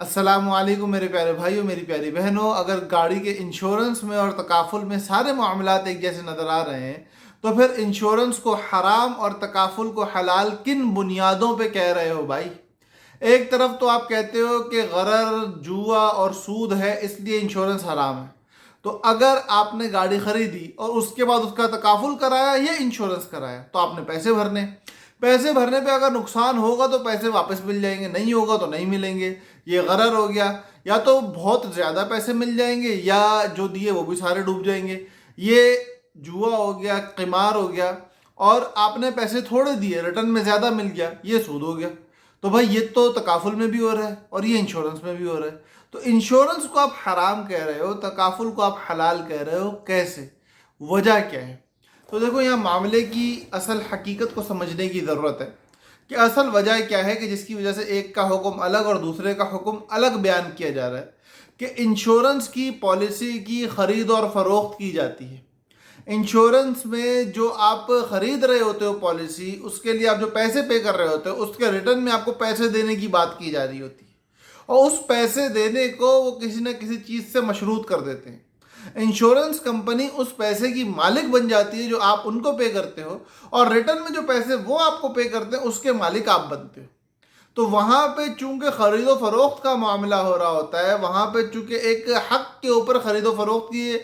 अस्सलाम वालेकुम मेरे प्यारे भाइयों, मेरी प्यारी बहनों। अगर गाड़ी के इंश्योरेंस में और तकाफुल में सारे मामलात एक जैसे नज़र आ रहे हैं, तो फिर इंश्योरेंस को हराम और तकाफुल को हलाल किन बुनियादों पे कह रहे हो भाई? एक तरफ तो आप कहते हो कि गरर, जुआ और सूद है, इसलिए इंश्योरेंस हराम है। तो अगर आपने गाड़ी खरीदी और उसके बाद उसका तकाफुल कराया या इंश्योरेंस कराया, तो आपने पैसे भरने पे अगर नुकसान होगा तो पैसे वापस मिल जाएंगे, नहीं होगा तो नहीं मिलेंगे। ये गरर हो गया। या तो बहुत ज़्यादा पैसे मिल जाएंगे या जो दिए वो भी सारे डूब जाएंगे। ये जुआ हो गया, क़िमार हो गया। और आपने पैसे थोड़े दिए, रिटर्न में ज़्यादा मिल गया, ये सूद हो गया। तो भाई ये तो तकाफुल में भी हो रहा है और ये इंश्योरेंस में भी हो रहा है। तो इंश्योरेंस को आप हराम कह रहे हो, तकाफुल को आप हलाल कह रहे हो, कैसे? वजह क्या है? तो देखो, यहाँ मामले की असल हकीकत को समझने की ज़रूरत है कि असल वजह क्या है कि जिसकी वजह से एक का हुक्म अलग और दूसरे का हुक्म अलग बयान किया जा रहा है। कि इंश्योरेंस की पॉलिसी की ख़रीद और फ़रोख्त की जाती है। इंश्योरेंस में जो आप ख़रीद रहे होते हो पॉलिसी, उसके लिए आप जो पैसे पे कर रहे होते हो, उसके रिटर्न में आपको पैसे देने की बात की जा रही होती है। और उस पैसे देने को वो किसी न किसी चीज़ से मशरूत कर देते हैं। इंश्योरेंस कंपनी उस पैसे की मालिक बन जाती है जो आप उनको पे करते हो, और रिटर्न में जो पैसे वो आपको पे करते हैं उसके मालिक आप बनते हो। तो वहाँ पे चूंकि ख़रीदो फरोख्त का मामला हो रहा होता है, वहाँ पे चूंकि एक हक के ऊपर ख़रीदो फरोख्त की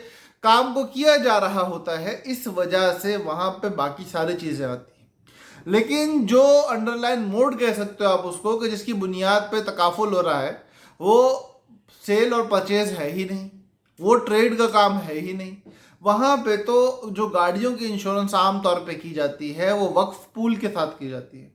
काम को किया जा रहा होता है, इस वजह से वहाँ पे बाकी सारी चीज़ें आती हैं। लेकिन जो अंडरलाइन मोड कह सकते हो आप उसको, कि जिसकी बुनियाद पे तकाफुल हो रहा है, वो सेल और परचेज है ही नहीं, वो ट्रेड का काम है ही नहीं। वहाँ पे तो जो गाड़ियों की इंश्योरेंस आम तौर पे की जाती है वो वक्फ पूल के साथ की जाती है।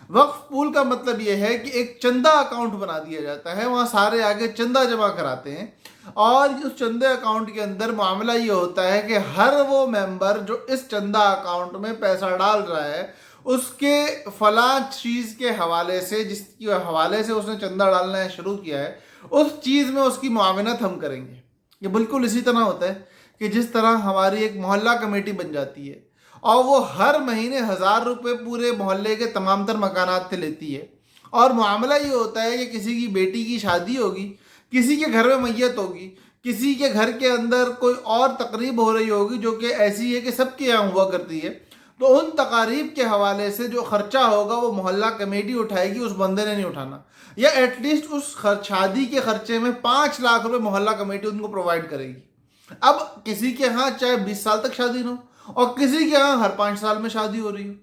वक्फ पूल का मतलब ये है कि एक चंदा अकाउंट बना दिया जाता है, वहाँ सारे आगे चंदा जमा कराते हैं। और उस चंदे अकाउंट के अंदर मामला ये होता है कि हर वो मेंबर जो इस चंदा अकाउंट में पैसा डाल रहा है, उसके फलां चीज़ के हवाले से, जिसकी हवाले से उसने चंदा डालना है शुरू किया है, उस चीज़ में उसकी मुआवनत हम करेंगे। ये बिल्कुल इसी तरह होता है कि जिस तरह हमारी एक मोहल्ला कमेटी बन जाती है और वो हर महीने 1,000 रुपये पूरे मोहल्ले के तमाम तर मकानात से लेती है। और मामला ये होता है कि किसी की बेटी की शादी होगी, किसी के घर में मैयत होगी, किसी के घर के अंदर कोई और तकरीब हो रही होगी जो कि ऐसी है कि सबके यहाँ हुआ करती है, तो उन तकारीब के हवाले से जो खर्चा होगा वो मोहल्ला कमेटी उठाएगी, उस बंदे ने नहीं उठाना। या एटलीस्ट उस शादी के खर्चे में 5 लाख रुपए मोहल्ला कमेटी उनको प्रोवाइड करेगी। अब किसी के यहाँ चाहे 20 साल तक शादी ना हो और किसी के यहाँ हर 5 साल में शादी हो रही हो,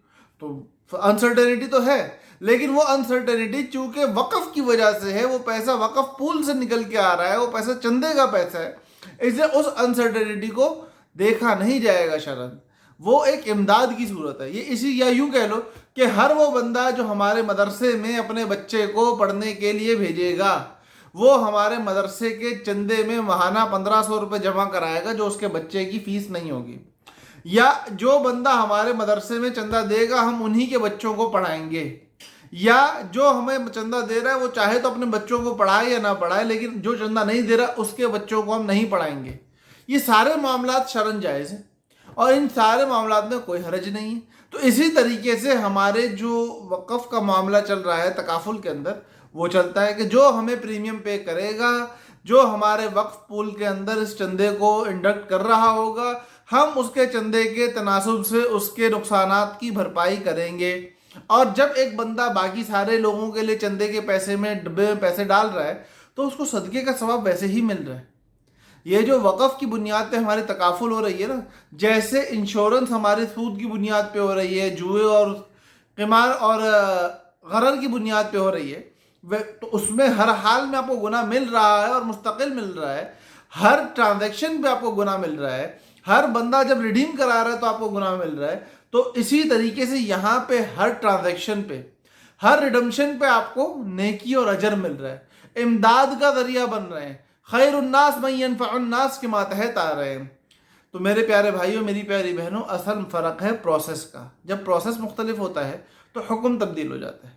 तो अनसर्टेनिटी तो है। लेकिन वो अनसर्टेनिटी चूंकि वक़्फ़ की वजह से है, वो पैसा वक़्फ़ पूल से निकल के आ रहा है, वो पैसा चंदे का पैसा है, इसलिए उस अनसर्टेनिटी को देखा नहीं जाएगा शरन। वो एक इमदाद की सूरत है ये। इसी या यूं कह लो कि हर वो बंदा जो हमारे मदरसे में अपने बच्चे को पढ़ने के लिए भेजेगा, वो हमारे मदरसे के चंदे में माहाना 1,500 रुपये जमा कराएगा जो उसके बच्चे की फ़ीस नहीं होगी। या जो बंदा हमारे मदरसे में चंदा देगा, हम उन्हीं के बच्चों को पढ़ाएंगे। या जो हमें चंदा दे रहा है वो चाहे तो अपने बच्चों को पढ़ाए या ना पढ़ाए, लेकिन जो चंदा नहीं दे रहा उसके बच्चों को हम नहीं पढ़ाएंगे। ये सारे मामलात शरन जायज़ हैं और इन सारे मामलात में कोई हरज नहीं है। तो इसी तरीके से हमारे जो वक़्फ़ का मामला चल रहा है तकाफुल के अंदर, वो चलता है कि जो हमें प्रीमियम पे करेगा, जो हमारे वक्फ पूल के अंदर इस चंदे को इंडक्ट कर रहा होगा, हम उसके चंदे के तनासुब से उसके नुकसानात की भरपाई करेंगे। और जब एक बंदा बाकी सारे लोगों के लिए चंदे के पैसे में, डब्बे में पैसे डाल रहा है, तो उसको सदक़े का सवाब वैसे ही मिल रहा है। ये जो वक़्फ़ की बुनियाद पे हमारी तकाफुल हो रही है ना, जैसे इंश्योरेंस हमारे सूद की बुनियाद पे हो रही है, जुए और क़िमार और गरर की बुनियाद पे हो रही है, तो उसमें हर हाल में आपको गुना मिल रहा है और मुस्तकिल मिल रहा है। हर ट्रांजैक्शन पे आपको गुना मिल रहा है, हर बंदा जब रिडीम करा रहा है तो आपको गुना मिल रहा है। तो इसी तरीके से यहाँ पे हर ट्रांजैक्शन पे, हर रिडम्शन पे आपको नेकी और अजर मिल रहा है, इमदाद का ज़रिया बन रहे हैं, खैरुन्नास मन यनफ़उन्नास के मातहत आ रहे हैं। तो मेरे प्यारे भाइयों, मेरी प्यारी बहनों, असल फ़र्क है प्रोसेस का। जब प्रोसेस मुख्तलिफ होता है तो हुक्म तब्दील हो जाता है।